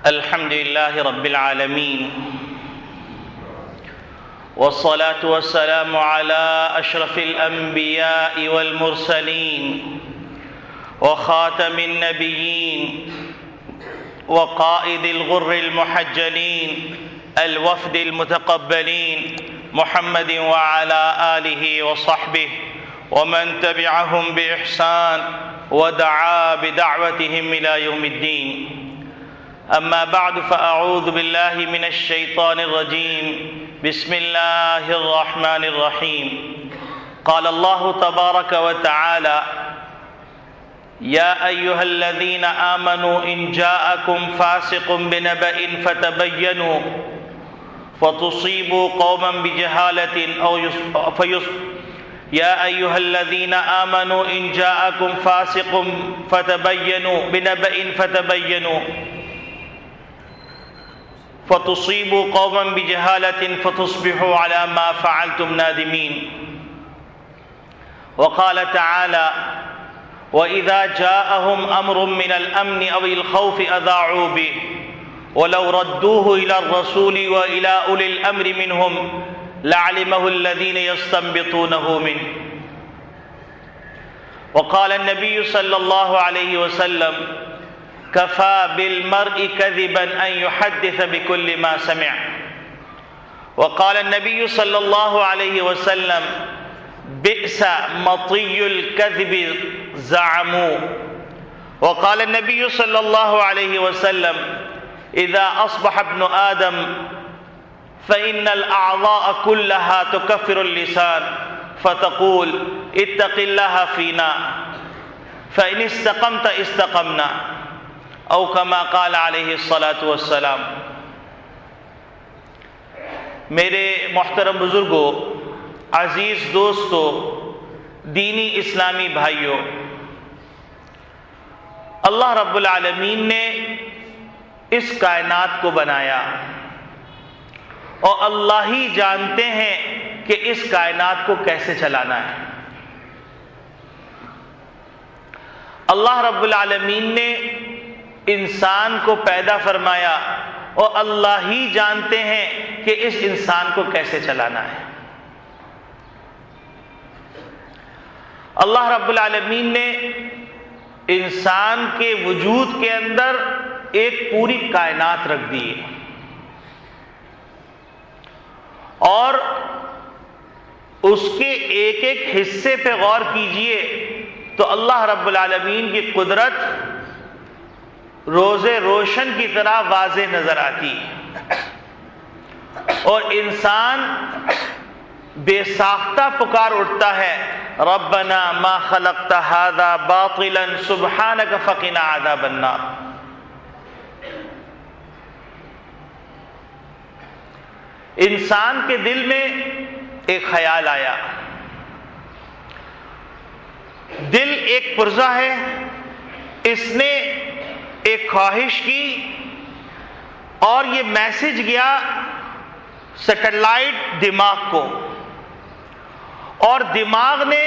الحمد لله رب العالمين، والصلاة والسلام على أشرف الأنبياء والمرسلين وخاتم النبيين وقائد الغر المحجلين الوفد المتقبلين محمد وعلى آله وصحبه ومن تبعهم بإحسان ودعا بدعوتهم إلى يوم الدين. أما بعد فأعوذ بالله من الشيطان الرجيم. بسم الله الرحمن الرحيم. قال الله تبارك وتعالى: يا أيها الذين آمنوا إن جاءكم فاسق بنبأ فتبينوا فتصيبوا قوما بجهالة يا أيها الذين آمنوا إن جاءكم فاسق بنبأ فتبينوا فتصيبوا قوما بجهالة فتصبحوا على ما فعلتم نادمين. وقال تعالى: وإذا جاءهم أمر من الأمن أو الخوف أذاعوا به ولو ردوه إلى الرسول وإلى أولي الأمر منهم لعلمه الذين يستنبطونه منه. وقال النبي صلى الله عليه وسلم: كفى بالمرء كذبا أن يحدث بكل ما سمع. وقال النبي صلى الله عليه وسلم: بئس مطي الكذب زعموا. وقال النبي صلى الله عليه وسلم: إذا أصبح ابن آدم فإن الأعضاء كلها تكفر اللسان فتقول اتق الله فينا فإن استقمت استقمنا، او كما قال علیہ الصلاۃ والسلام. میرے محترم بزرگوں، عزیز دوستوں، دینی اسلامی بھائیوں، اللہ رب العالمین نے اس کائنات کو بنایا اور اللہ ہی جانتے ہیں کہ اس کائنات کو کیسے چلانا ہے. اللہ رب العالمین نے انسان کو پیدا فرمایا اور اللہ ہی جانتے ہیں کہ اس انسان کو کیسے چلانا ہے. اللہ رب العالمین نے انسان کے وجود کے اندر ایک پوری کائنات رکھ دی ہے اور اس کے ایک ایک حصے پہ غور کیجئے تو اللہ رب العالمین کی قدرت روز روشن کی طرح واضح نظر آتی ہے. اور انسان بے ساختہ پکار اٹھتا ہے: ربنا ما خلقت هذا باطلا سبحانك فقنا عذاب النار. انسان کے دل میں ایک خیال آیا. دل ایک پرزہ ہے، اس نے ایک خواہش کی اور یہ میسج گیا سیٹلائٹ دماغ کو، اور دماغ نے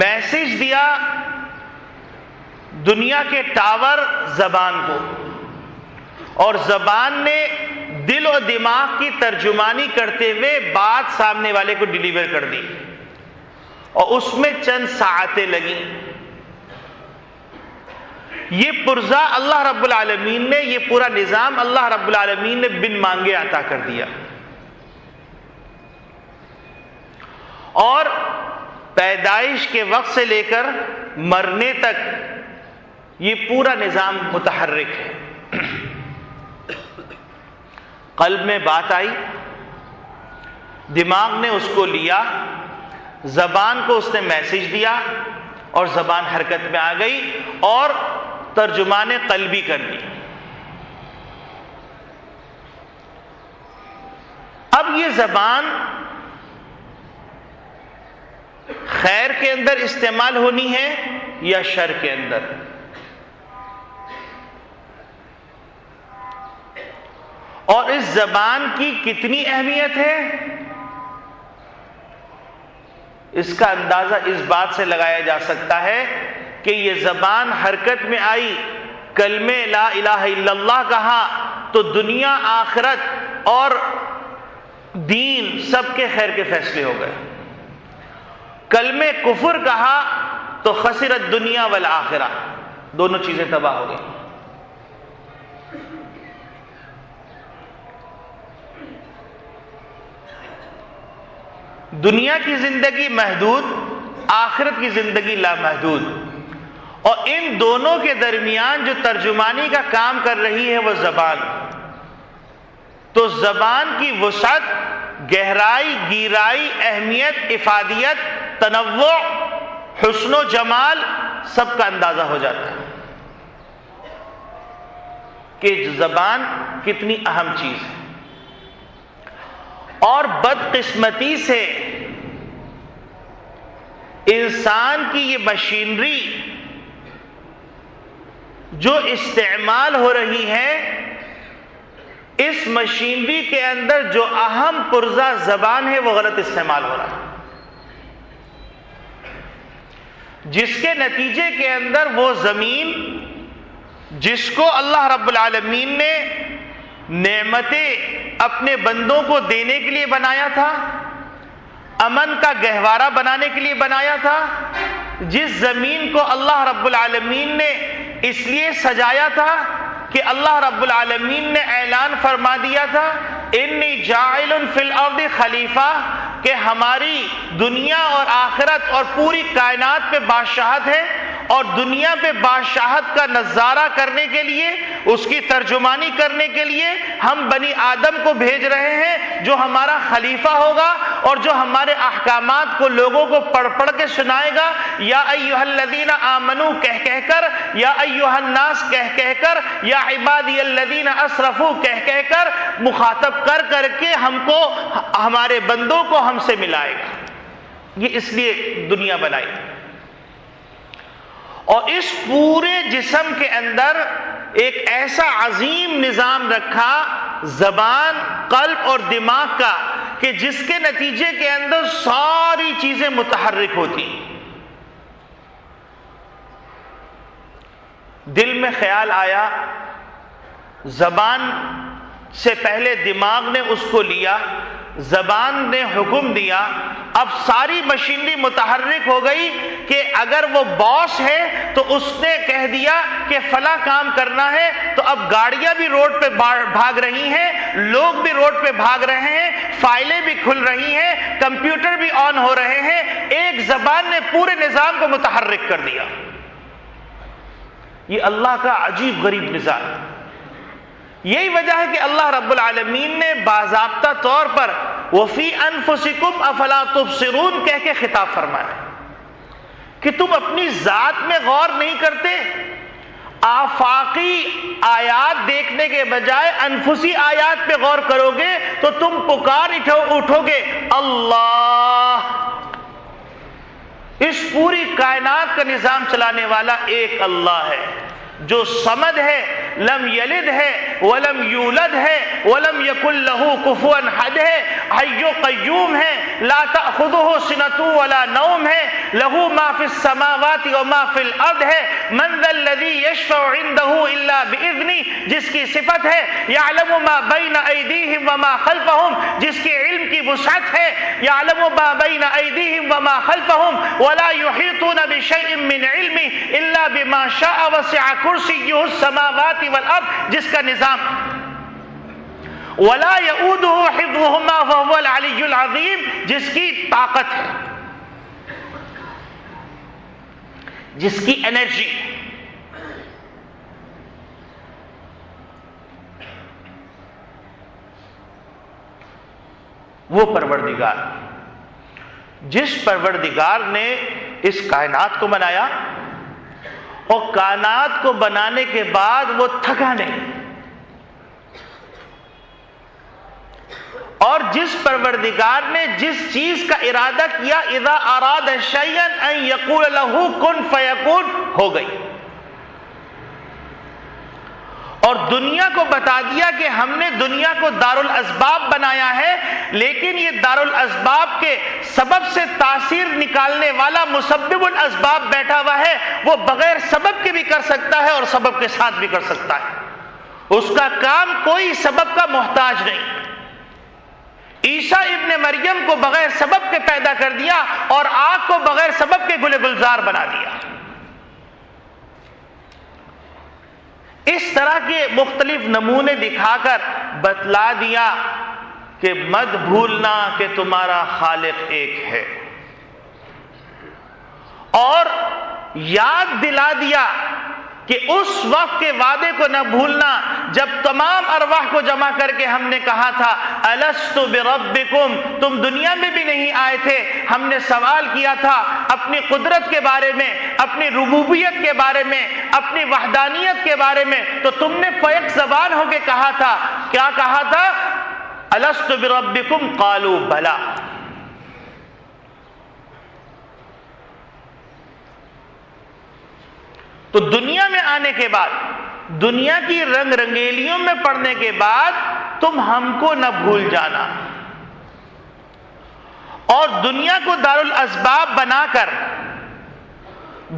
میسج دیا دنیا کے ٹاور زبان کو، اور زبان نے دل اور دماغ کی ترجمانی کرتے ہوئے بات سامنے والے کو ڈیلیور کر دی، اور اس میں چند ساعتیں لگیں. یہ پرزہ اللہ رب العالمین نے، یہ پورا نظام اللہ رب العالمین نے بن مانگے عطا کر دیا، اور پیدائش کے وقت سے لے کر مرنے تک یہ پورا نظام متحرک ہے. قلب میں بات آئی، دماغ نے اس کو لیا، زبان کو اس نے میسج دیا اور زبان حرکت میں آ گئی اور ترجمان قلبی کر دی. اب یہ زبان خیر کے اندر استعمال ہونی ہے یا شر کے اندر؟ اور اس زبان کی کتنی اہمیت ہے اس کا اندازہ اس بات سے لگایا جا سکتا ہے کہ یہ زبان حرکت میں آئی کلمے لا الہ الا اللہ کہا تو دنیا آخرت اور دین سب کے خیر کے فیصلے ہو گئے. کلمے کفر کہا تو خسرت دنیا والآخرہ، دونوں چیزیں تباہ ہو گئی. دنیا کی زندگی محدود، آخرت کی زندگی لامحدود، اور ان دونوں کے درمیان جو ترجمانی کا کام کر رہی ہے وہ زبان. تو زبان کی وسعت، گہرائی، گیرائی، اہمیت، افادیت، تنوع، حسن و جمال سب کا اندازہ ہو جاتا ہے کہ زبان کتنی اہم چیز ہے. اور بدقسمتی سے انسان کی یہ مشینری جو استعمال ہو رہی ہے، اس مشینری کے اندر جو اہم پرزہ زبان ہے وہ غلط استعمال ہو رہا ہے، جس کے نتیجے کے اندر وہ زمین جس کو اللہ رب العالمین نے نعمتیں اپنے بندوں کو دینے کے لیے بنایا تھا، امن کا گہوارہ بنانے کے لیے بنایا تھا، جس زمین کو اللہ رب العالمین نے اس لیے سجایا تھا کہ اللہ رب العالمین نے اعلان فرما دیا تھا انی جاعل فی الارض خلیفہ، کہ ہماری دنیا اور آخرت اور پوری کائنات پہ بادشاہت ہے، اور دنیا پہ بادشاہت کا نظارہ کرنے کے لیے، اس کی ترجمانی کرنے کے لیے ہم بنی آدم کو بھیج رہے ہیں جو ہمارا خلیفہ ہوگا اور جو ہمارے احکامات کو لوگوں کو پڑھ پڑھ کے سنائے گا. یا ایھا الذین آمنوا کہہ کہہ کر، یا ایھا الناس کہہ کہہ کر، یا عبادی الذین اسرفوا کہہ کہہ کر مخاطب کر کر کے ہم کو، ہمارے بندوں کو ہم سے ملائے گا. یہ اس لیے دنیا بنائی. اور اس پورے جسم کے اندر ایک ایسا عظیم نظام رکھا زبان، قلب اور دماغ کا کہ جس کے نتیجے کے اندر ساری چیزیں متحرک ہوتی. دل میں خیال آیا، زبان سے پہلے دماغ نے اس کو لیا، زبان نے حکم دیا، اب ساری مشینری متحرک ہو گئی کہ اگر وہ باس ہے تو اس نے کہہ دیا کہ فلاں کام کرنا ہے، تو اب گاڑیاں بھی روڈ پہ بھاگ رہی ہیں، لوگ بھی روڈ پہ بھاگ رہے ہیں، فائلیں بھی کھل رہی ہیں، کمپیوٹر بھی آن ہو رہے ہیں. ایک زبان نے پورے نظام کو متحرک کر دیا. یہ اللہ کا عجیب غریب نظام. یہی وجہ ہے کہ اللہ رب العالمین نے باضابطہ طور پر وَفِي أَنفُسِكُمْ أَفَلَا تُبْصِرُونَ کہہ کے خطاب فرمایا کہ تم اپنی ذات میں غور نہیں کرتے. آفاقی آیات دیکھنے کے بجائے انفسی آیات پہ غور کرو گے تو تم پکار اٹھو گے اللہ. اس پوری کائنات کا نظام چلانے والا ایک اللہ ہے جو صمد ہے، لم یلد ہے ولم یولد ہے ولم یکن لہ کفوا احد ہے، حی قیوم ہے، لا تأخذہ سنۃ ولا نوم ہے، لہ ما فی السماوات وما فی الارض ہے، من ذا الذی یشفع عندہ الا باذنہ، جس کی صفت ہے یعلم ما بین ایدیہم وما خلفہم، جس کے علم کی وسعت ہے یعلم ما بین ایدیہم وما خلفہم، ولا یحیطون بشیء من علمہ الا بما شاء وسع کرسیہ السماوات والارض، جس کا نظام ولا یؤودہ حفظہما وہو العلی العظیم، جس کی طاقت ہے، جس کی انرجی. وہ پروردگار، جس پروردگار نے اس کائنات کو بنایا اور کائنات کو بنانے کے بعد وہ تھکا نہیں، اور جس پروردگار نے جس چیز کا ارادہ کیا اذا اراد شیئا ان یقول له کن فیکون، ہو گئی. اور دنیا کو بتا دیا کہ ہم نے دنیا کو دارالاسباب بنایا ہے، لیکن یہ دارالاسباب کے سبب سے تاثیر نکالنے والا مسبب الاسباب بیٹھا ہوا ہے، وہ بغیر سبب کے بھی کر سکتا ہے اور سبب کے ساتھ بھی کر سکتا ہے، اس کا کام کوئی سبب کا محتاج نہیں۔ عیسیٰ ابن مریم کو بغیر سبب کے پیدا کر دیا اور آگ کو بغیر سبب کے گل گلزار بنا دیا۔ اس طرح کے مختلف نمونے دکھا کر بتلا دیا کہ مت بھولنا کہ تمہارا خالق ایک ہے، اور یاد دلا دیا کہ اس وقت کے وعدے کو نہ بھولنا جب تمام ارواح کو جمع کر کے ہم نے کہا تھا الست بربکم، تم دنیا میں بھی نہیں آئے تھے، ہم نے سوال کیا تھا اپنی قدرت کے بارے میں، اپنی ربوبیت کے بارے میں، اپنی وحدانیت کے بارے میں، تو تم نے بیک زبان ہو کے کہا تھا، کیا کہا تھا؟ الست بربکم قالوا بلا۔ تو دنیا میں آنے کے بعد، دنیا کی رنگ رنگیلیوں میں پڑنے کے بعد تم ہم کو نہ بھول جانا، اور دنیا کو دارالاسباب بنا کر،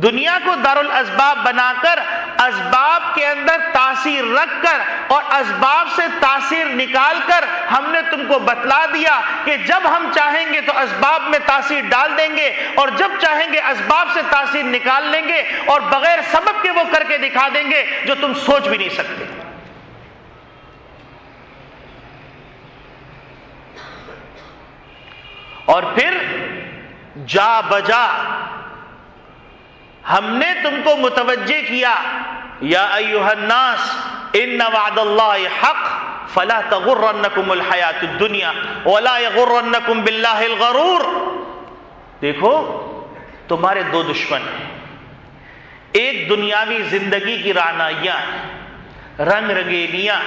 دنیا کو دارالاسباب بنا کر اسباب کے اندر تاثیر رکھ کر اور اسباب سے تاثیر نکال کر ہم نے تم کو بتلا دیا کہ جب ہم چاہیں گے تو اسباب میں تاثیر ڈال دیں گے، اور جب چاہیں گے اسباب سے تاثیر نکال لیں گے، اور بغیر سبب کے وہ کر کے دکھا دیں گے جو تم سوچ بھی نہیں سکتے۔ اور پھر جا بجا ہم نے تم کو متوجہ کیا، یا ایھا الناس ان وعد اللہ حق فلا تغرنکم الحیات الدنیا ولا یغرنکم باللہ الغرور۔ دیکھو تمہارے دو دشمن ہیں، ایک دنیاوی زندگی کی رعنائیاں، رنگ رنگیلیاں،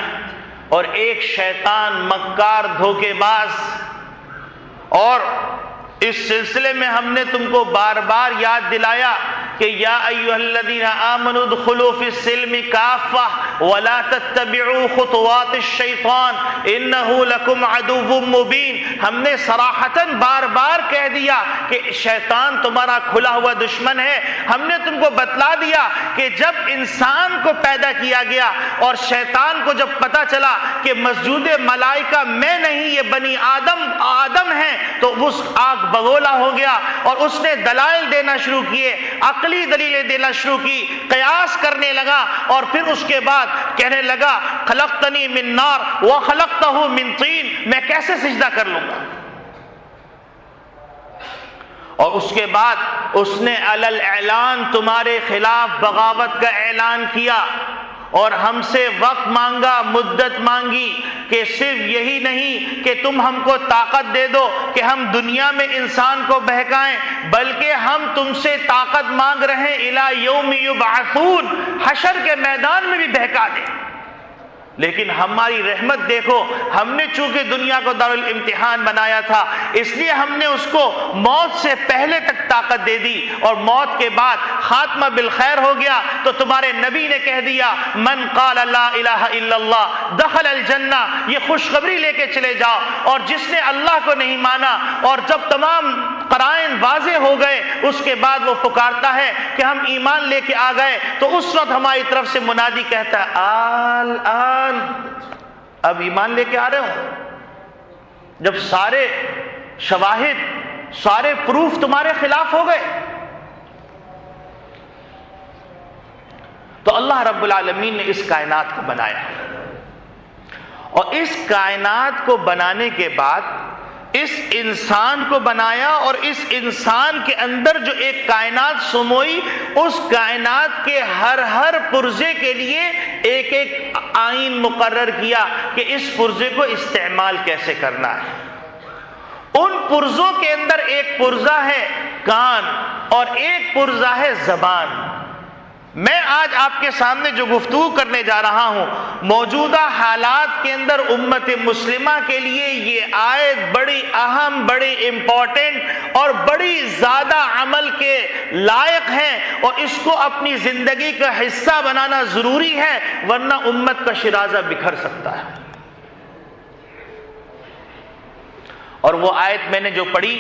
اور ایک شیطان مکار دھوکے باز۔ اور اس سلسلے میں ہم نے تم کو بار بار یاد دلایا کہ یا ایھا الذین آمنوا ادخلوا فی السلم کافہ ولا تتبعوا خطوات الشیطان انہ لکم عدو مبین۔ ہم نے صراحتاً بار بار کہہ دیا کہ شیطان تمہارا کھلا ہوا دشمن ہے۔ ہم نے تم کو بتلا دیا کہ جب انسان کو پیدا کیا گیا اور شیطان کو جب پتا چلا کہ مسجود ملائکہ میں نہیں یہ بنی آدم ہیں، تو اس آگ بگولا ہو گیا اور اس نے دلائل دینا شروع کیے، عقلی دلیلیں دینا شروع کی، قیاس کرنے لگا، اور پھر اس کے بعد کہنے لگا خلقتنی من نار وخلقتہ من طین، میں کیسے سجدہ کر لوں گا؟ اور اس کے بعد اس نے علی الاعلان تمہارے خلاف بغاوت کا اعلان کیا، اور ہم سے وقت مانگا، مدت مانگی، کہ صرف یہی نہیں کہ تم ہم کو طاقت دے دو کہ ہم دنیا میں انسان کو بہکائیں، بلکہ ہم تم سے طاقت مانگ رہے ہیں الی یوم یبعثون، حشر کے میدان میں بھی بہکا دیں۔ لیکن ہماری رحمت دیکھو، ہم نے چونکہ دنیا کو دارالامتحان بنایا تھا، اس لیے ہم نے اس کو موت سے پہلے تک طاقت دے دی، اور موت کے بعد خاتمہ بالخیر ہو گیا۔ تو تمہارے نبی نے کہہ دیا من قال لا الہ الا اللہ دخل الجنہ، یہ خوشخبری لے کے چلے جاؤ۔ اور جس نے اللہ کو نہیں مانا، اور جب تمام قرائن واضح ہو گئے، اس کے بعد وہ پکارتا ہے کہ ہم ایمان لے کے آ گئے، تو اس وقت ہماری طرف سے منادی کہتا ہے آل اب ایمان لے کے آ رہے ہو، جب سارے شواہد، سارے پروف تمہارے خلاف ہو گئے۔ تو اللہ رب العالمین نے اس کائنات کو بنایا، اور اس کائنات کو بنانے کے بعد اس انسان کو بنایا، اور اس انسان کے اندر جو ایک کائنات سموئی، اس کائنات کے ہر پرزے کے لیے ایک ایک آئین مقرر کیا کہ اس پرزے کو استعمال کیسے کرنا ہے۔ ان پرزوں کے اندر ایک پرزہ ہے کان، اور ایک پرزہ ہے زبان۔ میں آج آپ کے سامنے جو گفتگو کرنے جا رہا ہوں، موجودہ حالات کے اندر امت مسلمہ کے لیے یہ آیت بڑی اہم، بڑی امپورٹنٹ اور بڑی زیادہ عمل کے لائق ہے، اور اس کو اپنی زندگی کا حصہ بنانا ضروری ہے، ورنہ امت کا شیرازہ بکھر سکتا ہے۔ اور وہ آیت میں نے جو پڑھی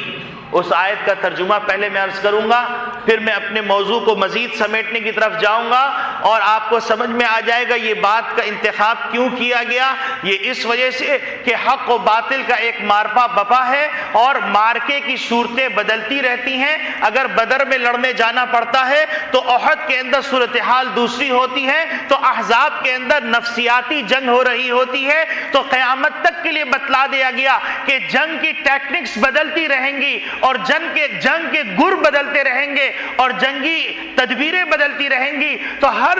اس آیت کا ترجمہ پہلے میں عرض کروں گا، پھر میں اپنے موضوع کو مزید سمیٹنے کی طرف جاؤں گا اور آپ کو سمجھ میں آ جائے گا یہ بات کا انتخاب کیوں کیا گیا۔ یہ اس وجہ سے کہ حق و باطل کا ایک مارپا بپا ہے اور مارکے کی صورتیں بدلتی رہتی ہیں۔ اگر بدر میں لڑنے جانا پڑتا ہے تو احد کے اندر صورتحال دوسری ہوتی ہے، تو احزاب کے اندر نفسیاتی جنگ ہو رہی ہوتی ہے۔ تو قیامت تک کے لیے بتلا دیا گیا کہ جنگ کی ٹیکنکس بدلتی رہیں گی اور جنگ کے گر بدلتے رہیں گے اور جنگی تدبیریں بدلتی رہیں گی۔ تو ہر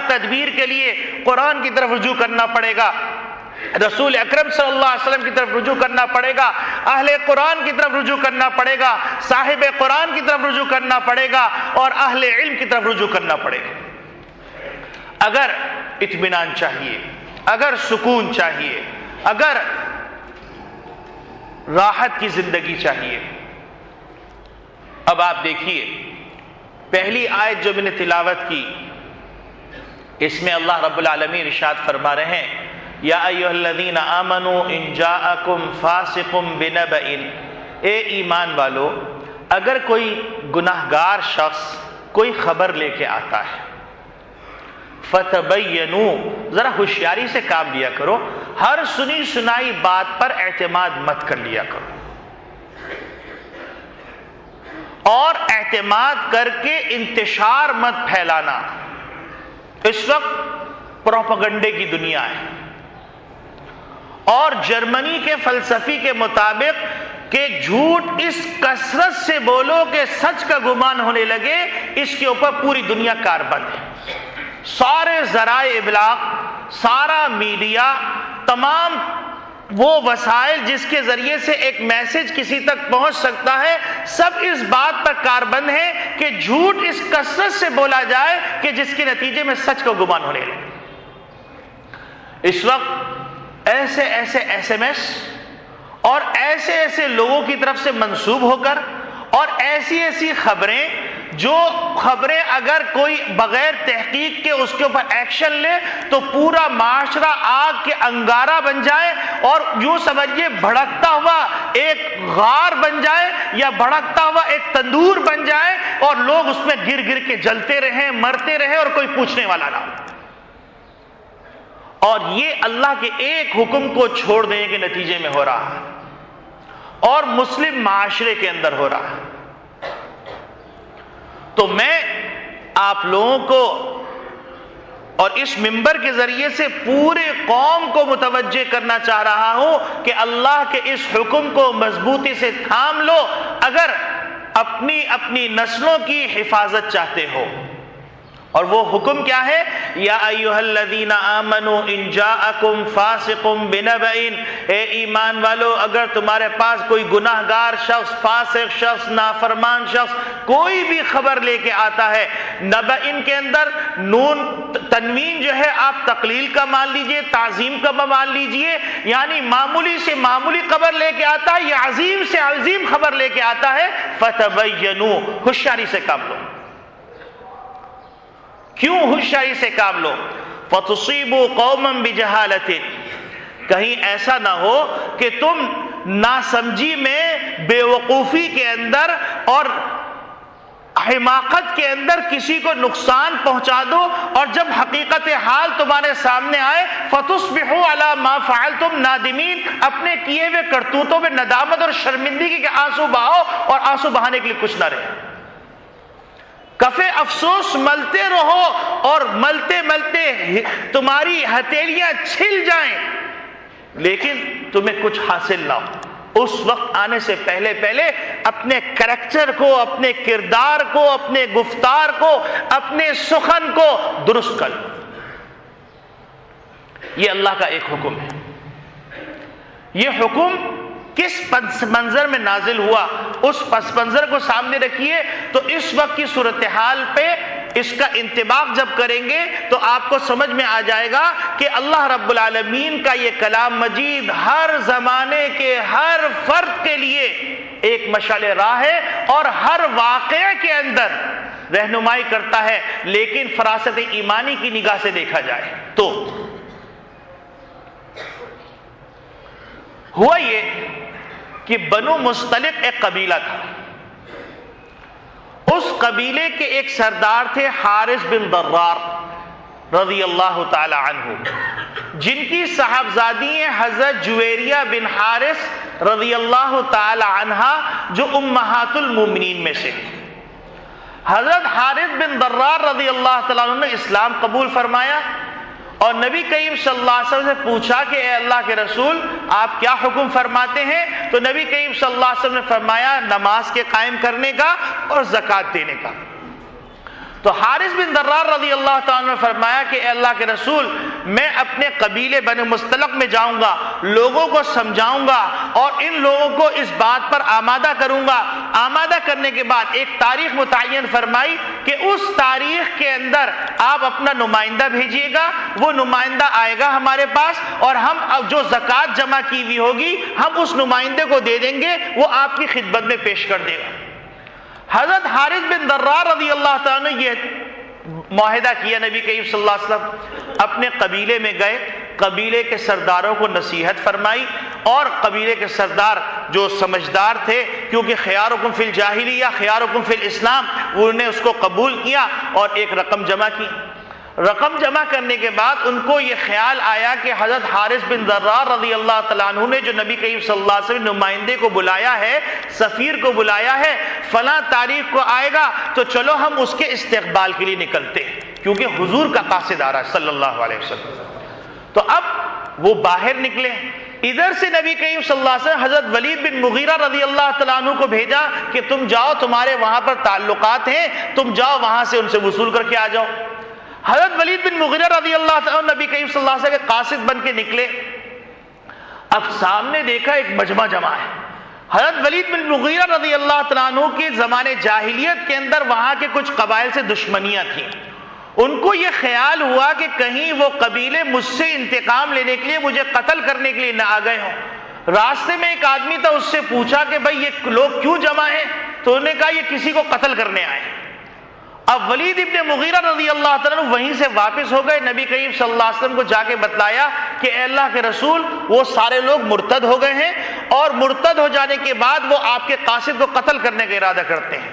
تدبیر کے لیے قرآن کی طرف رجوع کرنا پڑے گا، رسول اکرم صلی اللہ علیہ وسلم کی طرف رجوع کرنا پڑے گا، اہل قرآن کی طرف رجوع کرنا پڑے گا، صاحب قرآن کی طرف رجوع کرنا پڑے گا اور اہل علم کی طرف رجوع کرنا پڑے گا۔ اگر اطمینان چاہیے، اگر سکون چاہیے، اگر راحت کی زندگی چاہیے۔ اب آپ دیکھیے پہلی آیت جو میں نے تلاوت کی، اس میں اللہ رب العالمین ارشاد فرما رہے ہیں یا ایھا الذین آمنوا ان جاءکم فاسق بنبأ، اے ایمان والو اگر کوئی گناہگار شخص کوئی خبر لے کے آتا ہے، فتبینوا، ذرا ہوشیاری سے کام لیا کرو، ہر سنی سنائی بات پر اعتماد مت کر لیا کرو، اور اعتماد کر کے انتشار مت پھیلانا۔ اس وقت پروپیگنڈے کی دنیا ہے، اور جرمنی کے فلسفی کے مطابق کہ جھوٹ اس کثرت سے بولو کہ سچ کا گمان ہونے لگے، اس کے اوپر پوری دنیا کاربند ہے۔ سارے ذرائع ابلاغ، سارا میڈیا، تمام وہ وسائل جس کے ذریعے سے ایک میسج کسی تک پہنچ سکتا ہے، سب اس بات پر کاربند ہے کہ جھوٹ اس کثرت سے بولا جائے کہ جس کے نتیجے میں سچ کا گمان ہونے لگے۔ اس وقت ایسے ایسے ایس ایم ایس اور ایسے ایسے لوگوں کی طرف سے منسوب ہو کر اور ایسی ایسی خبریں، جو خبریں اگر کوئی بغیر تحقیق کے اس کے اوپر ایکشن لے تو پورا معاشرہ آگ کے انگارہ بن جائے اور یوں سمجھیے بھڑکتا ہوا ایک غار بن جائے یا بھڑکتا ہوا ایک تندور بن جائے اور لوگ اس میں گر گر کے جلتے رہیں، مرتے رہیں اور کوئی پوچھنے والا نہ ہو۔ اور یہ اللہ کے ایک حکم کو چھوڑ دینے کے نتیجے میں ہو رہا ہے اور مسلم معاشرے کے اندر ہو رہا ہے۔ تو میں آپ لوگوں کو اور اس منبر کے ذریعے سے پورے قوم کو متوجہ کرنا چاہ رہا ہوں کہ اللہ کے اس حکم کو مضبوطی سے تھام لو اگر اپنی نسلوں کی حفاظت چاہتے ہو۔ اور وہ حکم کیا ہے؟ یا ایھا الذین آمنوا ان جاءکم فاسق بنبأ، اے ایمان والو اگر تمہارے پاس کوئی گناہگار شخص، فاسق شخص، نافرمان شخص کوئی بھی خبر لے کے آتا ہے، نبأ کے اندر نون تنوین جو ہے آپ تقلیل کا مان لیجئے، تعظیم کا مان لیجئے، یعنی معمولی سے معمولی خبر لے کے آتا ہے یا عظیم سے عظیم خبر لے کے آتا ہے، فتبینوا، ہوشیاری سے کام لو۔ کیوں ہوشیاری سے کام لو؟ فتصیبوا قوما بجہالۃ، کہیں ایسا نہ ہو کہ تم ناسمجھی میں، بے وقوفی کے اندر اور حماقت کے اندر کسی کو نقصان پہنچا دو، اور جب حقیقت حال تمہارے سامنے آئے فتصبحوا علی ما فعلتم نادمین، اپنے کیے ہوئے کرتوتوں میں ندامت اور شرمندگی کے آنسو بہاؤ اور آنسو بہانے کے لیے کچھ نہ رہے، کفے افسوس ملتے رہو اور ملتے ملتے تمہاری ہتھیلیاں چھل جائیں لیکن تمہیں کچھ حاصل نہ ہو۔ اس وقت آنے سے پہلے اپنے کریکٹر کو، اپنے کردار کو، اپنے گفتار کو، اپنے سخن کو درست کر لو۔ یہ اللہ کا ایک حکم ہے۔ یہ حکم کس پس منظر میں نازل ہوا، اس پس منظر کو سامنے رکھیے تو اس وقت کی صورتحال پہ اس کا انطباق جب کریں گے تو آپ کو سمجھ میں آ جائے گا کہ اللہ رب العالمین کا یہ کلام مجید ہر زمانے کے ہر فرد کے لیے ایک مشعل راہ ہے اور ہر واقعے کے اندر رہنمائی کرتا ہے، لیکن فراست ایمانی کی نگاہ سے دیکھا جائے تو ہوا یہ کہ بنو مستلق ایک قبیلہ تھا. اس قبیلے کے ایک سردار تھے حارث بن ضرار رضی اللہ تعالی عنہ، جن کی صاحبزادی ہیں حضرت جویریہ بن حارث رضی اللہ تعالی عنہا، جو امہات المومنین میں سے. حضرت حارث بن ضرار رضی اللہ تعالیٰ عنہ نے اسلام قبول فرمایا اور نبی کریم صلی اللہ علیہ وسلم سے پوچھا کہ اے اللہ کے رسول آپ کیا حکم فرماتے ہیں؟ تو نبی کریم صلی اللہ علیہ وسلم نے فرمایا نماز کے قائم کرنے کا اور زکوٰۃ دینے کا. تو حارث بن ضرار رضی اللہ تعالیٰ نے فرمایا کہ اے اللہ کے رسول میں اپنے قبیلے بنو مستلق میں جاؤں گا، لوگوں کو سمجھاؤں گا اور ان لوگوں کو اس بات پر آمادہ کروں گا. آمادہ کرنے کے بعد ایک تاریخ متعین فرمائی کہ اس تاریخ کے اندر آپ اپنا نمائندہ بھیجیے گا، وہ نمائندہ آئے گا ہمارے پاس اور ہم جو زکوٰۃ جمع کی ہوئی ہوگی ہم اس نمائندے کو دے دیں گے، وہ آپ کی خدمت میں پیش کر دے گا. حضرت حارث بن ضرار رضی اللہ تعالیٰ نے یہ معاہدہ کیا. نبی کریم صلی اللہ علیہ وسلم اپنے قبیلے میں گئے، قبیلے کے سرداروں کو نصیحت فرمائی اور قبیلے کے سردار جو سمجھدار تھے، کیونکہ خیارکم فی الجاہلیہ خیارکم فی الاسلام، انہوں نے اس کو قبول کیا اور ایک رقم جمع کی. رقم جمع کرنے کے بعد ان کو یہ خیال آیا کہ حضرت حارث بن ضرار رضی اللہ تعالیٰ عنہ نے جو نبی کریم صلی اللہ علیہ وسلم نمائندے کو بلایا ہے، سفیر کو بلایا ہے، فلاں تاریخ کو آئے گا تو چلو ہم اس کے استقبال کے لیے نکلتے ہیں، کیونکہ حضور کا قاصد آ رہا ہے صلی اللہ علیہ وسلم. تو اب وہ باہر نکلے. ادھر سے نبی کریم صلی اللہ علیہ وسلم حضرت ولید بن مغیرہ رضی اللہ تعالیٰ عنہ کو بھیجا کہ تم جاؤ، تمہارے وہاں پر تعلقات ہیں، تم جاؤ وہاں سے ان سے وصول کر کے آ جاؤ. حضرت ولید بن مغیرہ رضی اللہ تعالیٰ عنہ نبی کریم صلی اللہ علیہ وسلم کے قاصد بن کے نکلے. اب سامنے دیکھا ایک مجمع جمع ہے. حضرت ولید بن مغیرہ رضی اللہ تعالیٰ عنہ کے زمانے جاہلیت کے اندر وہاں کے کچھ قبائل سے دشمنیاں تھیں. ان کو یہ خیال ہوا کہ کہیں وہ قبیلے مجھ سے انتقام لینے کے لیے، مجھے قتل کرنے کے لیے نہ آ گئے ہوں. راستے میں ایک آدمی تھا، اس سے پوچھا کہ بھائی یہ لوگ کیوں جمع ہیں؟ تو انہوں نے کہا یہ کسی کو قتل کرنے آئے. اب ولید ابن مغیرہ رضی اللہ تعالیٰ عنہ وہیں سے واپس ہو گئے. نبی کریم صلی اللہ علیہ وسلم کو جا کے بتلایا کہ اے اللہ کے رسول وہ سارے لوگ مرتد ہو گئے ہیں اور مرتد ہو جانے کے بعد وہ آپ کے قاصد کو قتل کرنے کا ارادہ کرتے ہیں.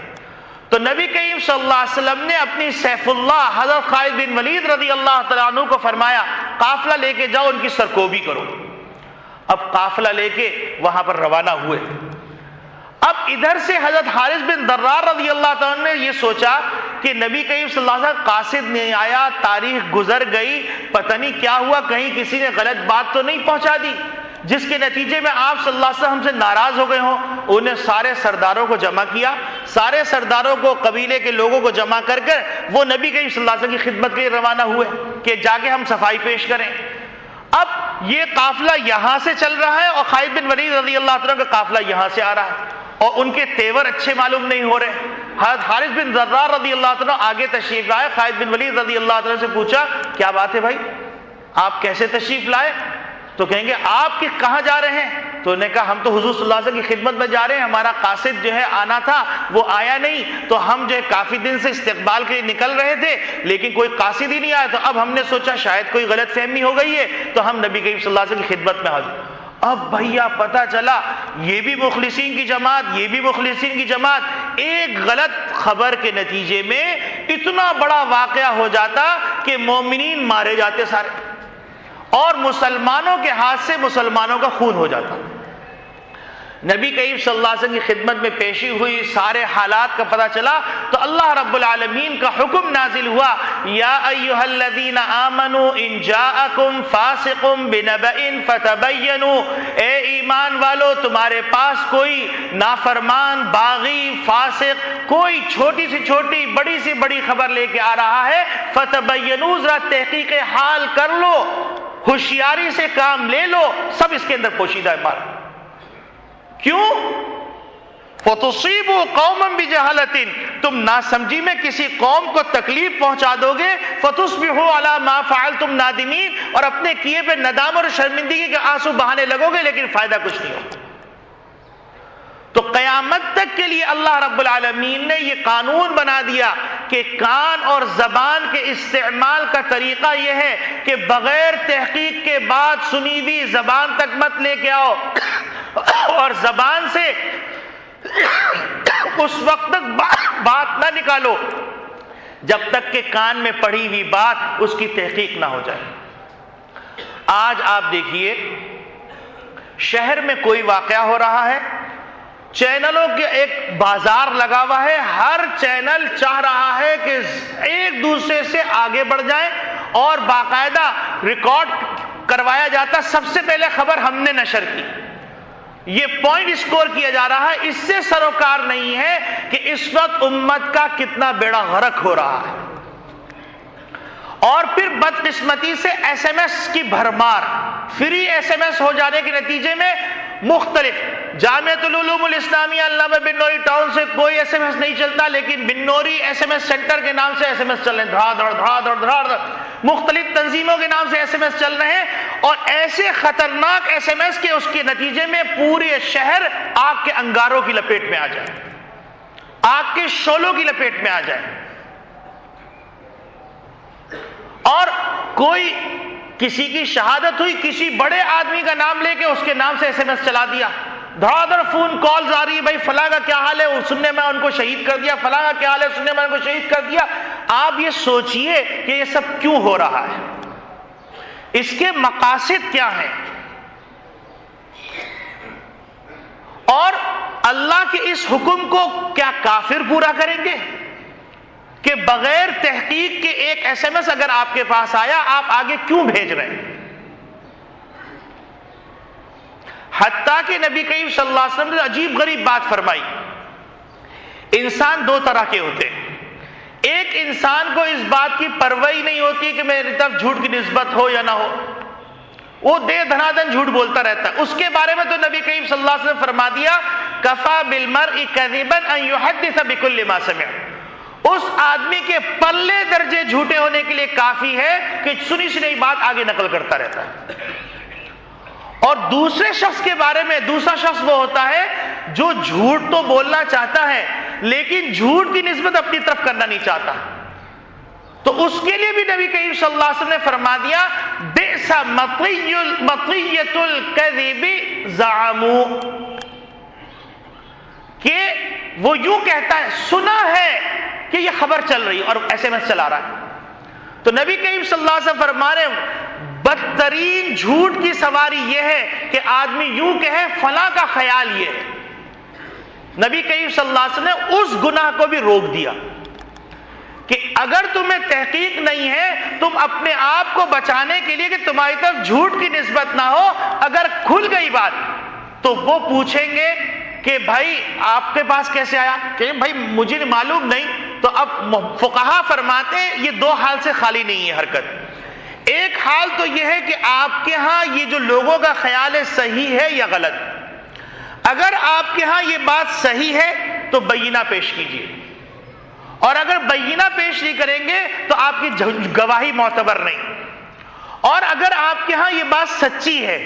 تو نبی کریم صلی اللہ علیہ وسلم نے اپنی سیف اللہ حضرت خالد بن ولید رضی اللہ تعالیٰ عنہ کو فرمایا قافلہ لے کے جاؤ، ان کی سرکوبی کرو. اب قافلہ لے کے وہاں پر روانہ ہوئے. اب ادھر سے حضرت حارث بن ضرار رضی اللہ تعالیٰ عنہ نے یہ سوچا کہ نبی کریم صلی اللہ علیہ وسلم قاصد نہیں آیا، تاریخ گزر گئی، پتہ نہیں کیا ہوا، کہیں کسی نے غلط بات تو نہیں پہنچا دی جس کے نتیجے میں آپ صلی اللہ علیہ وسلم ہم سے ناراض ہو گئے ہوں. انہیں سارے سرداروں کو جمع کیا، سارے سرداروں کو قبیلے کے لوگوں کو جمع کر کر وہ نبی کریم صلی اللہ علیہ وسلم کی خدمت کے لیے روانہ ہوئے کہ جا کے ہم صفائی پیش کریں. اب یہ قافلہ یہاں سے چل رہا ہے اور خالد بن ولید رضی اللہ عنہ کا قافلہ یہاں سے آ رہا ہے اور ان کے تیور اچھے معلوم نہیں ہو رہے. حضرت حارث بن ضرار رضی اللہ عنہ آگے تشریف لائے. خالد بن ولید رضی اللہ عنہ سے پوچھا کیا بات ہے بھائی، آپ کیسے تشریف لائے؟ تو کہیں گے آپ کہ کہاں جا رہے ہیں؟ تو انہوں نے کہا ہم تو حضور صلی اللہ علیہ وسلم کی خدمت میں جا رہے ہیں، ہمارا قاصد جو ہے آنا تھا وہ آیا نہیں، تو ہم جو ہے کافی دن سے استقبال کے لیے نکل رہے تھے لیکن کوئی قاصد ہی نہیں آیا، تو اب ہم نے سوچا شاید کوئی غلط فہمی ہو گئی ہے تو ہم نبی کریم صلی اللہ علیہ وسلم کی خدمت میں حاضر. اب بھیا پتہ چلا یہ بھی مخلصین کی جماعت، یہ بھی مخلصین کی جماعت. ایک غلط خبر کے نتیجے میں اتنا بڑا واقعہ ہو جاتا کہ مومنین مارے جاتے سارے اور مسلمانوں کے ہاتھ سے مسلمانوں کا خون ہو جاتا. نبی کریم صلی اللہ علیہ وسلم کی خدمت میں پیشی ہوئی، سارے حالات کا پتہ چلا تو اللہ رب العالمین کا حکم نازل ہوا یا ایھا الذین آمنوا ان جاءکم فاسق بنبأ فتبینوا، اے ایمان والو تمہارے پاس کوئی نافرمان، باغی، فاسق کوئی چھوٹی سی چھوٹی بڑی سی بڑی خبر لے کے آ رہا ہے، فتبینوا ذرا تحقیق حال کر لو، ہوشیاری سے کام لے لو. سب اس کے اندر پوشیدہ ہے. مارا کیوں؟ فَتُصِيبُوا قَوْمًا بِجَهَالَةٍ، تم ناسمجھی میں کسی قوم کو تکلیف پہنچا دو گے، فَتُصْبِحُوا عَلَى مَا فَعَلْتُمْ نَادِمِينَ، اور اپنے کیے پہ ندام اور شرمندگی کے آنسو بہانے لگو گے لیکن فائدہ کچھ نہیں ہوگا. تو قیامت تک کے لیے اللہ رب العالمین نے یہ قانون بنا دیا کہ کان اور زبان کے استعمال کا طریقہ یہ ہے کہ بغیر تحقیق کے بات سنی ہوئی زبان تک مت لے کے آؤ، اور زبان سے اس وقت تک بات نہ نکالو جب تک کہ کان میں پڑھی ہوئی بات اس کی تحقیق نہ ہو جائے۔ آج آپ دیکھیے شہر میں کوئی واقعہ ہو رہا ہے، چینلوں کے ایک بازار لگا ہوا ہے، ہر چینل چاہ رہا ہے کہ ایک دوسرے سے آگے بڑھ جائیں اور باقاعدہ ریکارڈ کروایا جاتا، سب سے پہلے خبر ہم نے نشر کی، یہ پوائنٹ اسکور کیا جا رہا ہے۔ اس سے سروکار نہیں ہے کہ اس وقت امت کا کتنا بیڑا غرق ہو رہا ہے۔ اور پھر بدقسمتی سے ایس ایم ایس کی بھرمار، فری ایس ایم ایس ہو جانے کے نتیجے میں مختلف جامعۃ العلوم الاسلامیہ علامہ بن نوری ٹاؤن سے کوئی ایس ایم ایس نہیں چلتا، لیکن بن نوری ایس ایم ایس سینٹر کے نام سے ایس ایم ایس چل رہے ہیں، دھڑا دھڑ دھڑا دھڑ دھڑا دھڑ، مختلف تنظیموں کے نام سے ایس ایم ایس چل رہے ہیں، اور ایسے خطرناک ایس ایم ایس کے اس کے نتیجے میں پورے شہر آگ کے انگاروں کی لپیٹ میں آ جائے، آگ کے شعلوں کی لپیٹ میں آ جائے، اور کوئی کسی کی شہادت ہوئی، کسی بڑے آدمی کا نام لے کے اس کے نام سے ایس ایم ایس چلا دیا، دھڑا دھڑ فون کالز آ رہی ہے، بھائی فلاں کا کیا حال ہے، سننے میں ان کو شہید کر دیا، فلاں کا کیا حال ہے، سننے میں ان کو شہید کر دیا۔ آپ یہ سوچئے کہ یہ سب کیوں ہو رہا ہے، اس کے مقاصد کیا ہیں، اور اللہ کے اس حکم کو کیا کافر پورا کریں گے کہ بغیر تحقیق کے ایک ایس ایم ایس اگر آپ کے پاس آیا آپ آگے کیوں بھیج رہے ہیں؟ حتیٰ کہ نبی کریم صلی اللہ علیہ وسلم نے عجیب غریب بات فرمائی، انسان دو طرح کے ہوتے ہیں، ایک انسان کو اس بات کی پرواہ نہیں ہوتی کہ میری طرف جھوٹ کی نسبت ہو یا نہ ہو، وہ دے دھنا دن جھوٹ بولتا رہتا ہے، اس کے بارے میں تو نبی کریم صلی اللہ علیہ وسلم فرما دیا کفا بالمرء کذبا ان یحدث بکل ما سمع، اس آدمی کے پلے درجے جھوٹے ہونے کے لیے کافی ہے کہ سنی سنی بات آگے نقل کرتا رہتا ہے۔ اور دوسرے شخص کے بارے میں دوسرا شخص وہ ہوتا ہے جو جھوٹ تو بولنا چاہتا ہے لیکن جھوٹ کی نسبت اپنی طرف کرنا نہیں چاہتا، تو اس کے لیے بھی نبی کریم صلی اللہ علیہ وسلم نے فرما دیا بئس مطیۃ الکذب زعموا، کہ وہ یوں کہتا ہے سنا ہے کہ یہ خبر چل رہی ہے اور ایس ایم ایس چلا رہا ہے، تو نبی کریم صلی اللہ علیہ وسلم فرما رہے ہیں بدترین جھوٹ کی سواری یہ ہے کہ آدمی یوں کہے فلاں کا خیال یہ ہے۔ نبی کریم صلی اللہ علیہ وسلم نے اس گناہ کو بھی روک دیا کہ اگر تمہیں تحقیق نہیں ہے، تم اپنے آپ کو بچانے کے لیے کہ تمہاری طرف جھوٹ کی نسبت نہ ہو، اگر کھل گئی بات تو وہ پوچھیں گے کہ بھائی آپ کے پاس کیسے آیا، کہ بھائی مجھے معلوم نہیں، تو اب فقہا فرماتے ہیں یہ دو حال سے خالی نہیں ہے حرکت، ایک حال تو یہ ہے کہ آپ کے ہاں یہ جو لوگوں کا خیال ہے صحیح ہے یا غلط، اگر آپ کے ہاں یہ بات صحیح ہے تو بینہ پیش کیجیے، اور اگر بینہ پیش نہیں کریں گے تو آپ کی گواہی معتبر نہیں، اور اگر آپ کے ہاں یہ بات سچی ہے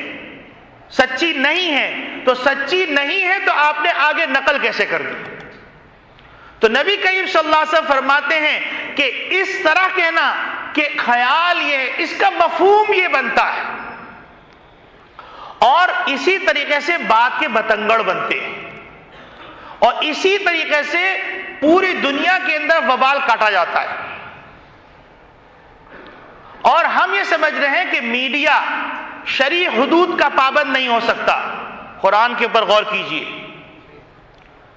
سچی نہیں ہے تو سچی نہیں ہے تو آپ نے آگے نقل کیسے کر دی؟ تو نبی کریم صلی اللہ علیہ وسلم فرماتے ہیں کہ اس طرح کہنا کہ خیال یہ، اس کا مفہوم یہ بنتا ہے، اور اسی طریقے سے بات کے بتنگڑ بنتے ہیں، اور اسی طریقے سے پوری دنیا کے اندر وبال کاٹا جاتا ہے، اور ہم یہ سمجھ رہے ہیں کہ میڈیا شرعی حدود کا پابند نہیں ہو سکتا۔ قرآن کے اوپر غور کیجیے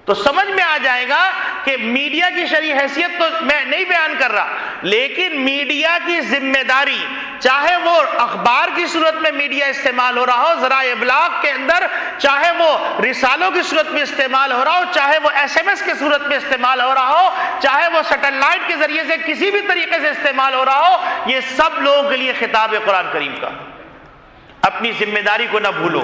تو سمجھ میں آ جائے گا کہ میڈیا کی شرعی حیثیت تو میں نہیں بیان کر رہا، لیکن میڈیا کی ذمہ داری، چاہے وہ اخبار کی صورت میں میڈیا استعمال ہو رہا ہو ذرائع ابلاغ کے اندر، چاہے وہ رسالوں کی صورت میں استعمال ہو رہا ہو، چاہے وہ ایس ایم ایس کی صورت میں استعمال ہو رہا ہو، چاہے وہ سیٹلائٹ کے ذریعے سے کسی بھی طریقے سے استعمال ہو رہا ہو، یہ سب لوگوں کے لیے خطاب ہے قرآن کریم کا، اپنی ذمہ داری کو نہ بھولو،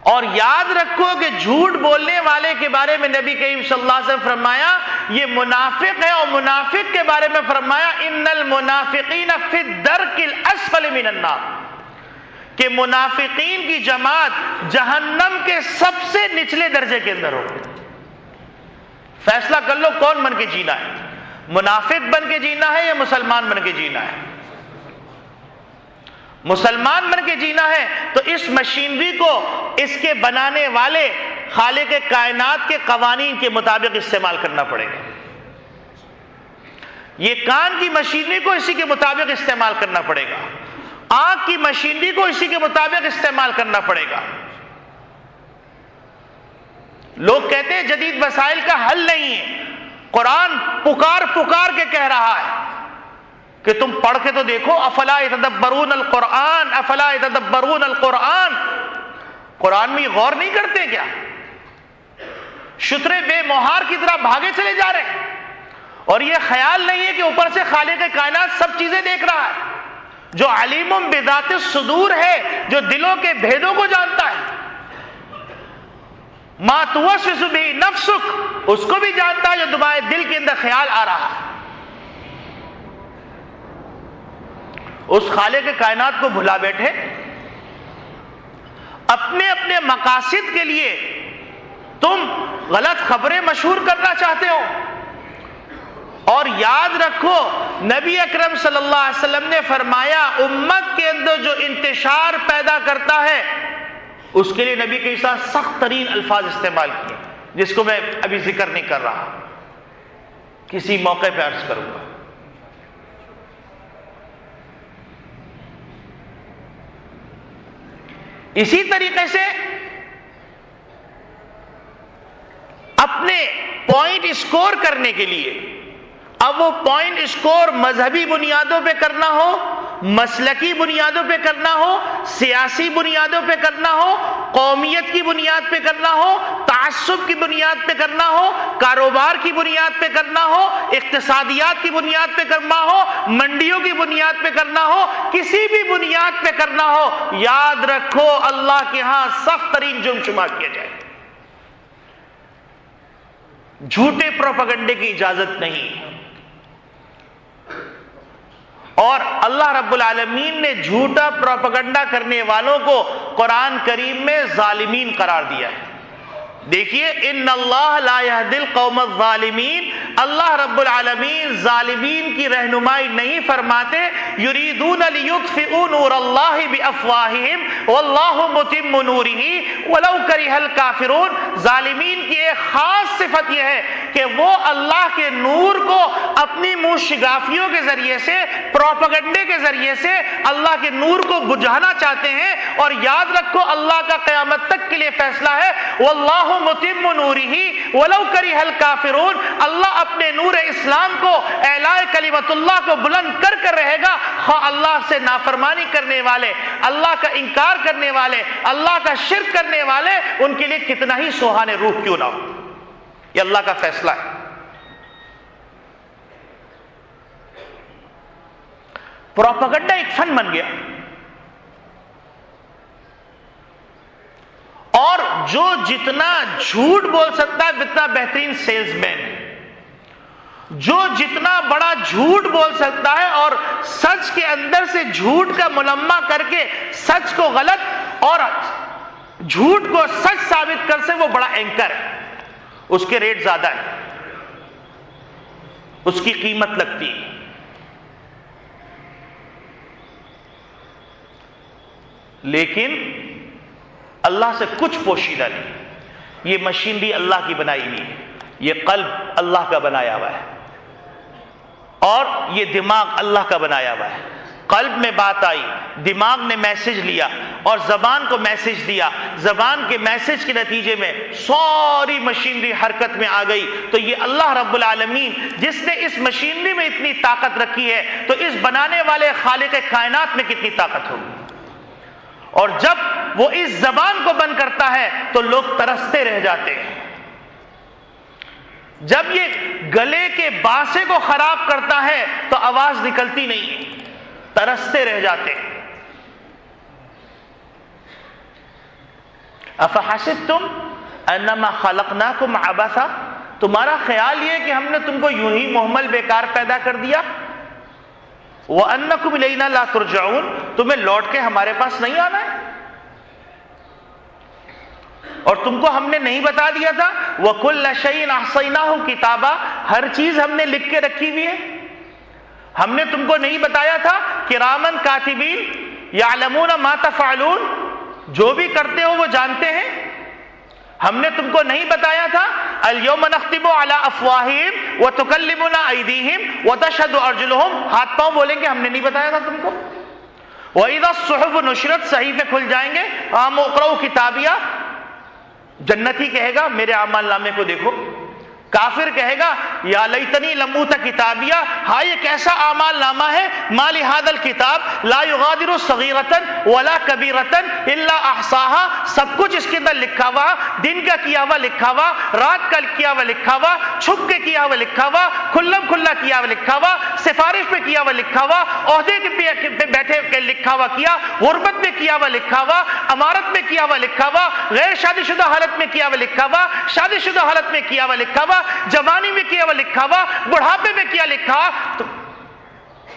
اور یاد رکھو کہ جھوٹ بولنے والے کے بارے میں نبی کریم صلی اللہ علیہ وسلم فرمایا یہ منافق ہے، اور منافق کے بارے میں فرمایا ان المنافقین فی الدرک الاسفل من النار، کہ منافقین کی جماعت جہنم کے سب سے نچلے درجے کے اندر ہوگی، فیصلہ کر لو کون بن کے جینا ہے، منافق بن کے جینا ہے یا مسلمان بن کے جینا ہے؟ مسلمان بن کے جینا ہے تو اس مشینری کو اس کے بنانے والے خالق کائنات کے قوانین کے مطابق استعمال کرنا پڑے گا. یہ کان کی مشینری کو اسی کے مطابق استعمال کرنا پڑے گا، آنکھ کی مشینری کو اسی کے مطابق استعمال کرنا پڑے گا. لوگ کہتے ہیں جدید وسائل کا حل نہیں ہے. قرآن پکار پکار کے کہہ رہا ہے کہ تم پڑھ کے تو دیکھو، افلا یتدبرون القرآن افلا یتدبرون القرآن. قرآن میں غور نہیں کرتے کیا؟ شترے بے مہار کی طرح بھاگے چلے جا رہے ہیں، اور یہ خیال نہیں ہے کہ اوپر سے خالق کائنات سب چیزیں دیکھ رہا ہے، جو علیم بذات الصدور ہے، جو دلوں کے بھیدوں کو جانتا ہے. ما توسوس بہ نفسک، اس کو بھی جانتا ہے جو تمہارے دل کے اندر خیال آ رہا ہے. اس خالق کائنات کو بھلا بیٹھے، اپنے اپنے مقاصد کے لیے تم غلط خبریں مشہور کرنا چاہتے ہو. اور یاد رکھو نبی اکرم صلی اللہ علیہ وسلم نے فرمایا امت کے اندر جو انتشار پیدا کرتا ہے اس کے لیے نبی کے ساتھ سخت ترین الفاظ استعمال کیے، جس کو میں ابھی ذکر نہیں کر رہا، کسی موقع پہ عرض کروں گا. اسی طریقے سے اپنے پوائنٹ اسکور کرنے کے لیے، اب وہ پوائنٹ اسکور مذہبی بنیادوں پہ کرنا ہو، مسلکی بنیادوں پہ کرنا ہو، سیاسی بنیادوں پہ کرنا ہو، قومیت کی بنیاد پہ کرنا ہو، تعصب کی بنیاد پہ کرنا ہو، کاروبار کی بنیاد پہ کرنا ہو، اقتصادیات کی بنیاد پہ کرنا ہو، منڈیوں کی بنیاد پہ کرنا ہو، کسی بھی بنیاد پہ کرنا ہو، یاد رکھو اللہ کے ہاں سخت ترین جرم شمار کیا جائے. جھوٹے پروپیگنڈے کی اجازت نہیں. اور اللہ رب العالمین نے جھوٹا پروپیگنڈا کرنے والوں کو قرآن کریم میں ظالمین قرار دیا ہے. دیکھیے ان اللہ لا یہدی القوم الظالمین، اللہ رب العالمین ظالمین کی رہنمائی نہیں فرماتے. یریدون لیطفئوا نور اللہ بافواہہم واللہ متم نورہ ولو کرہ الکافرون. ظالمین کی ایک خاص صفت یہ ہے کہ وہ اللہ کے نور کو اپنی منہ شگافیوں کے ذریعے سے، پروپیگنڈے کے ذریعے سے اللہ کے نور کو بجھانا چاہتے ہیں. اور یاد رکھو اللہ کا قیامت تک کے لیے فیصلہ ہے واللہ متم نورہ ولو کرہ الکافرون. اللہ اپنے نور اسلام کو، اعلاء کلمت اللہ کو بلند کر کر رہے گا، خواہ اللہ سے نافرمانی کرنے والے، اللہ کا انکار کرنے والے، اللہ کا شرک کرنے والے ان کے لیے کتنا ہی سوہانے روح کیوں نہ ہو. یہ اللہ کا فیصلہ ہے. پروپیگنڈا ایک فن بن گیا، اور جو جتنا جھوٹ بول سکتا ہے اتنا بہترین سیلز مین ہے. جو جتنا بڑا جھوٹ بول سکتا ہے اور سچ کے اندر سے جھوٹ کا ملمہ کر کے سچ کو غلط اور جھوٹ کو سچ ثابت کر سے وہ بڑا اینکر ہے. اس کے ریٹ زیادہ ہے، اس کی قیمت لگتی ہے. لیکن اللہ سے کچھ پوشیدہ نہیں. یہ مشینری اللہ کی بنائی ہوئی ہے، یہ قلب اللہ کا بنایا ہوا ہے، اور یہ دماغ اللہ کا بنایا ہوا ہے. قلب میں بات آئی، دماغ نے میسج لیا اور زبان کو میسج دیا، زبان کے میسج کے نتیجے میں ساری مشینری حرکت میں آ گئی. تو یہ اللہ رب العالمین جس نے اس مشینری میں اتنی طاقت رکھی ہے تو اس بنانے والے خالق کائنات میں کتنی طاقت ہوگی. اور جب وہ اس زبان کو بند کرتا ہے تو لوگ ترستے رہ جاتے ہیں. جب یہ گلے کے باسے کو خراب کرتا ہے تو آواز نکلتی نہیں، ترستے رہ جاتے ہیں. افحسبتم انما خلقناکم عبثا، تمہارا خیال یہ کہ ہم نے تم کو یوں ہی محمل بیکار پیدا کر دیا. وَأَنَّكُمْ إِلَيْنَا لَا تُرْجَعُونَ، تمہیں لوٹ کے ہمارے پاس نہیں آنا ہے. اور تم کو ہم نے نہیں بتا دیا تھا وَكُلَّ شَيْءٍ أَحْصَيْنَاهُ كِتَابًا، ہر چیز ہم نے لکھ کے رکھی ہوئی ہے؟ ہم نے تم کو نہیں بتایا تھا کِرَامًا كَاتِبِينَ يَعْلَمُونَ مَا تَفْعَلُونَ، جو بھی کرتے ہو وہ جانتے ہیں؟ ہم نے تم کو نہیں بتایا تھا الْيَوْمَ نَخْتِمُ عَلَىٰ أَفْوَاهِهِمْ وَتُكَلِّمُنَا أَيْدِيهِمْ وَتَشْهَدُ أَرْجُلُهُمْ، ہاتھ پاؤں بولیں گے ہم نے نہیں بتایا تھا تم کو؟ وَإِذَا الصُّحُفُ نُشِرَتْ، صحیفے کھل جائیں گے، عام اقرؤ کتابیہ، جنتی کہے گا میرے اعمال نامے کو دیکھو، کافر کہے گا یا لیتنی لم اوت کتابیہ، ہاں یہ کیسا اعمال نامہ ہے، ما لہذا الکتاب لا یغادر صغیرۃ ولا کبیرۃ الا احصاها، سب کچھ اس کے اندر لکھا ہوا، دن کا کیا ہوا لکھا ہوا، رات کا کیا ہوا لکھا ہوا، چھپ کے کیا ہوا لکھا ہوا، کھلم کھلا کیا ہوا لکھا ہوا، سفارش پہ کیا ہوا لکھا ہوا، عہدے پہ بیٹھے کے لکھا ہوا کیا، غربت میں کیا ہوا لکھا ہوا، امارت میں کیا ہوا لکھا ہوا، غیر شادی شدہ حالت میں کیا ہوا لکھا ہوا، شادی شدہ حالت میں کیا ہوا لکھا ہوا، جوانی میں کیا ہوا لکھا ہوا، بڑھاپے میں کیا لکھا، تو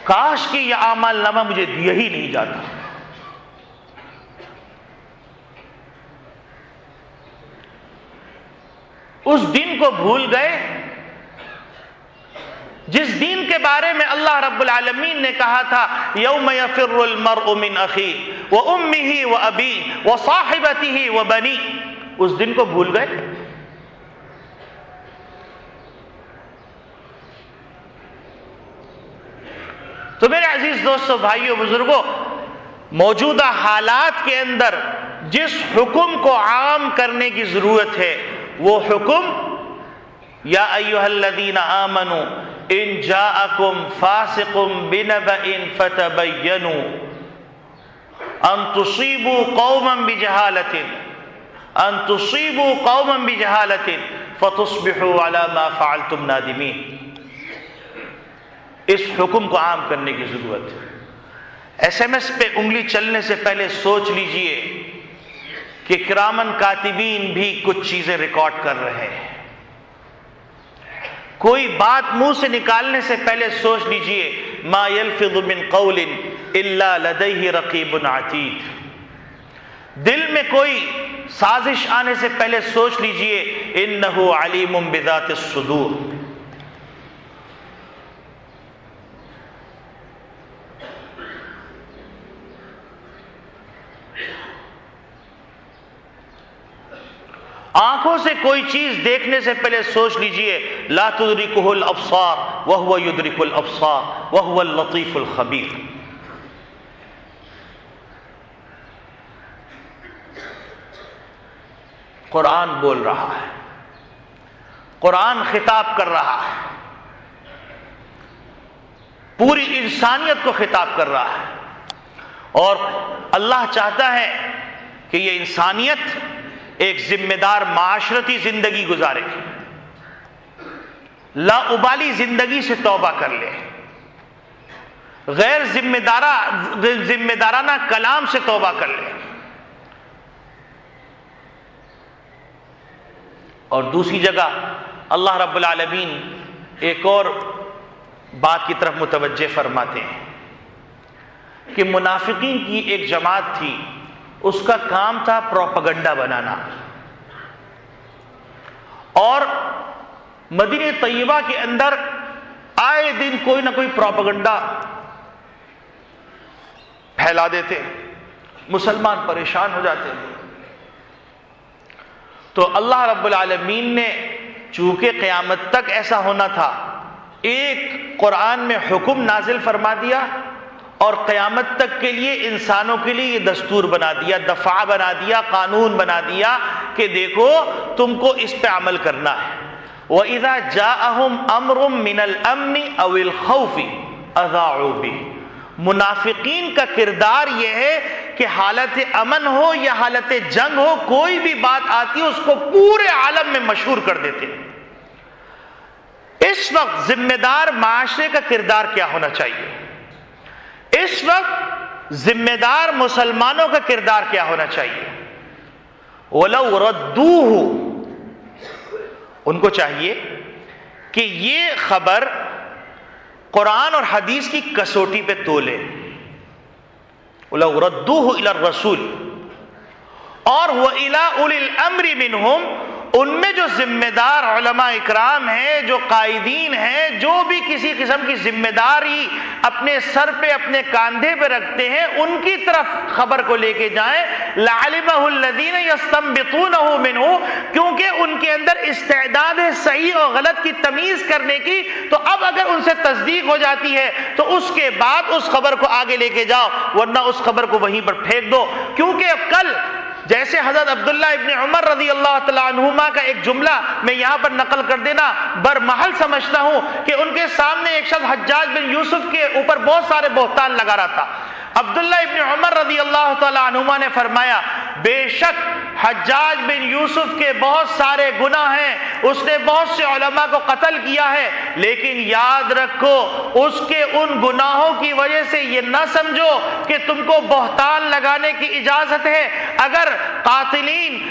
کاش کہ یہ اعمال نامہ مجھے دیا ہی نہیں جاتا۔ اس دن کو بھول گئے جس دن کے بارے میں اللہ رب العالمین نے کہا تھا یوم یفر المرء من اخیہ وامہ وابیہ وصاحبتہ وبنیہ، اس دن کو بھول گئے۔ تو میرے عزیز دوستو، بھائیو، بزرگوں، موجودہ حالات کے اندر جس حکم کو عام کرنے کی ضرورت ہے وہ حکم یا ایھا الذین آمنوا ان جاءکم فاسق بنبأ فتبینوا ان تصیبوا قوما بجہالۃ فتصبحوا علی ما فعلتم نادمین۔ اس حکم کو عام کرنے کی ضرورت ہے۔ ایس ایم ایس پہ انگلی چلنے سے پہلے سوچ لیجئے کہ کرامن کاتبین بھی کچھ چیزیں ریکارڈ کر رہے ہیں۔ کوئی بات منہ سے نکالنے سے پہلے سوچ لیجئے ما یلفظ من قول الا لدیہ رقیب عتید۔ دل میں کوئی سازش آنے سے پہلے سوچ لیجئے انہ علیم بذات الصدور۔ آنکھوں سے کوئی چیز دیکھنے سے پہلے سوچ لیجئے لا تدرکہ الابصار وہو یدرک الابصار وہو اللطیف الخبیر۔ قرآن بول رہا ہے، قرآن خطاب کر رہا ہے، پوری انسانیت کو خطاب کر رہا ہے، اور اللہ چاہتا ہے کہ یہ انسانیت ایک ذمہ دار معاشرتی زندگی گزارے، لا ابالی زندگی سے توبہ کر لے، غیر ذمہ دارانہ کلام سے توبہ کر لے، اور دوسری جگہ اللہ رب العالمین ایک اور بات کی طرف متوجہ فرماتے ہیں کہ منافقین کی ایک جماعت تھی، اس کا کام تھا پروپیگنڈا بنانا، اور مدینہ طیبہ کے اندر آئے دن کوئی نہ کوئی پروپیگنڈا پھیلا دیتے، مسلمان پریشان ہو جاتے۔ تو اللہ رب العالمین نے چونکہ قیامت تک ایسا ہونا تھا، ایک قرآن میں حکم نازل فرما دیا، اور قیامت تک کے لیے انسانوں کے لیے یہ دستور بنا دیا، دفعہ بنا دیا، قانون بنا دیا کہ دیکھو تم کو اس پہ عمل کرنا ہے۔ وَإِذَا جَاءَهُمْ أَمْرٌ مِّنَ الْأَمْنِ أَوِ الْخَوْفِ أَذَاعُوا بِهِ۔ منافقین کا کردار یہ ہے کہ حالت امن ہو یا حالت جنگ ہو، کوئی بھی بات آتی ہے اس کو پورے عالم میں مشہور کر دیتے ہیں۔ اس وقت ذمہ دار معاشرے کا کردار کیا ہونا چاہیے؟ اس وقت ذمہ دار مسلمانوں کا کردار کیا ہونا چاہیے؟ وَلَوْ رَدُّوهُ، ان کو چاہیے کہ یہ خبر قرآن اور حدیث کی کسوٹی پہ تولے، وَلَوْ رَدُّوهُ إِلَى الرَّسُولِ، اور وَإِلَىٰ أُولِي الْأَمْرِ مِنْهُمْ، ان میں جو ذمہ دار علماء اکرام ہیں، جو قائدین ہیں، جو بھی کسی قسم کی ذمہ داری اپنے سر پہ اپنے کاندھے پہ رکھتے ہیں، ان کی طرف خبر کو لے کے جائیں. لَعَلِمَهُ الَّذِينَ يَسْتَنبِطُونَهُ مِنْهُ، کیونکہ ان کے اندر استعداد ہے صحیح اور غلط کی تمیز کرنے کی. تو اب اگر ان سے تصدیق ہو جاتی ہے تو اس کے بعد اس خبر کو آگے لے کے جاؤ، ورنہ اس خبر کو وہیں پر پھینک دو. کیونکہ اب کل جیسے حضرت عبداللہ ابن عمر رضی اللہ تعالیٰ عنہما کا ایک جملہ میں یہاں پر نقل کر دینا برمحل سمجھتا ہوں کہ ان کے سامنے ایک شخص حجاج بن یوسف کے اوپر بہت سارے بہتان لگا رہا تھا. عبداللہ ابن عمر رضی اللہ تعالیٰ عنہما نے فرمایا بے شک حجاج بن یوسف کے بہت سارے گناہ ہیں، اس نے بہت سے علماء کو قتل کیا ہے، لیکن یاد رکھو اس کے ان گناہوں کی وجہ سے یہ نہ سمجھو کہ تم کو بہتان لگانے کی اجازت ہے. اگر قاتلین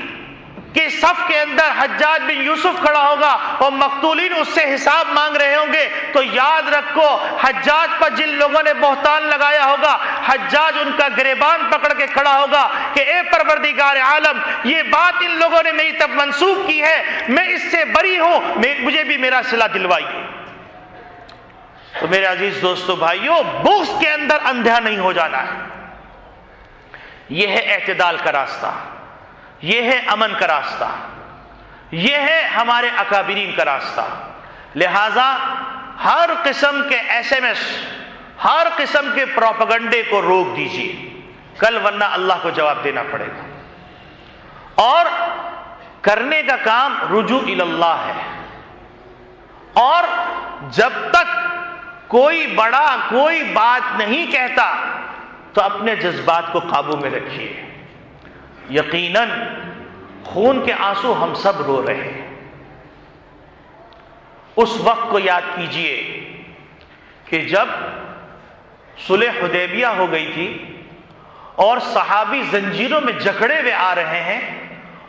کے صف کے اندر حجاج بن یوسف کھڑا ہوگا اور مقتولین اس سے حساب مانگ رہے ہوں گے تو یاد رکھو حجاج پر جن لوگوں نے بہتان لگایا ہوگا، حجاج ان کا گریبان پکڑ کے کھڑا ہوگا کہ اے پروردگار عالم، یہ بات ان لوگوں نے میری طرف منسوب کی ہے، میں اس سے بری ہوں، مجھے بھی میرا صلہ دلوائیے. تو میرے عزیز دوستو بھائیو، بغض کے اندر اندھا نہیں ہو جانا ہے. یہ ہے اعتدال کا راستہ، یہ ہے امن کا راستہ، یہ ہے ہمارے اکابرین کا راستہ. لہذا ہر قسم کے SMS، ہر قسم کے پروپیگنڈے کو روک دیجیے، کل ورنہ اللہ کو جواب دینا پڑے گا. اور کرنے کا کام رجوع اللہ ہے. اور جب تک کوئی بڑا کوئی بات نہیں کہتا تو اپنے جذبات کو قابو میں رکھیے. یقیناً خون کے آنسو ہم سب رو رہے ہیں. اس وقت کو یاد کیجئے کہ جب صلح حدیبیہ ہو گئی تھی اور صحابی زنجیروں میں جکڑے ہوئے آ رہے ہیں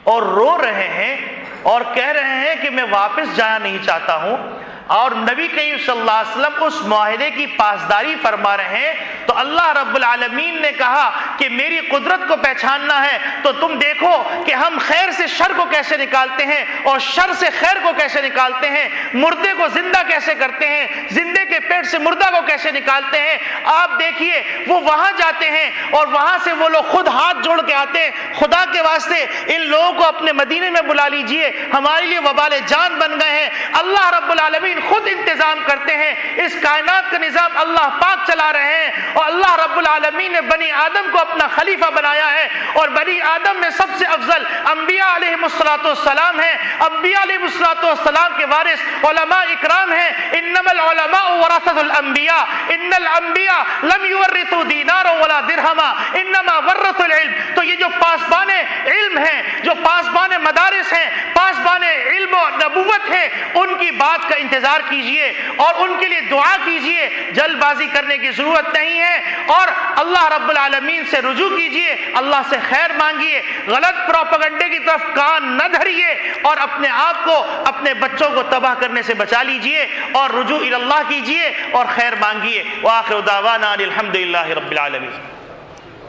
اور رو رہے ہیں اور کہہ رہے ہیں کہ میں واپس جانا نہیں چاہتا ہوں، اور نبی کریم صلی اللہ علیہ وسلم اس معاہدے کی پاسداری فرما رہے ہیں، تو اللہ رب العالمین نے کہا کہ میری قدرت کو پہچاننا ہے تو تم دیکھو کہ ہم خیر سے شر کو کیسے نکالتے ہیں اور شر سے خیر کو کیسے نکالتے ہیں، مردے کو زندہ کیسے کرتے ہیں، زندے کے پیٹ سے مردہ کو کیسے نکالتے ہیں. آپ دیکھیے وہ وہاں جاتے ہیں اور وہاں سے وہ لوگ خود ہاتھ جوڑ کے آتے ہیں، خدا کے واسطے ان لوگوں کو اپنے مدینے میں بلا لیجئے، ہمارے لیے وبال جان بن گئے ہیں. اللہ رب العالمین خود انتظام کرتے ہیں، اس کائنات کا نظام اللہ پاک چلا رہے ہیں. اور اللہ رب العالمین نے بنی آدم کو اپنا خلیفہ بنایا ہے، اور بنی آدم میں سب سے افضل انبیاء علیہم السلام ہیں. انبیاء علیہم السلام کے وارث علماء اکرام ہیں. انما العلماء ورثۃ الانبیاء، ان الانبیاء لم یورثوا دینارا ولا درہما انما ورثوا العلم. تو یہ جو پاسبان علم ہیں، جو پاسبان مدارس ہیں، پاسبان علم و نبوت ہے، ان کی بات کا انتظار کیجئے اور ان کے لیے دعا کیجئے. جلد بازی کرنے کی ضرورت نہیں ہے، اور اللہ رب العالمین سے رجوع کیجئے، اللہ سے خیر مانگیے، غلط پروپیگنڈے کی طرف کان نہ دھریے، اور اپنے آپ کو اپنے بچوں کو تباہ کرنے سے بچا لیجئے اور رجوع اللہ کیجئے اور خیر مانگیے. وآخر دعوانا الحمدللہ رب العالمین.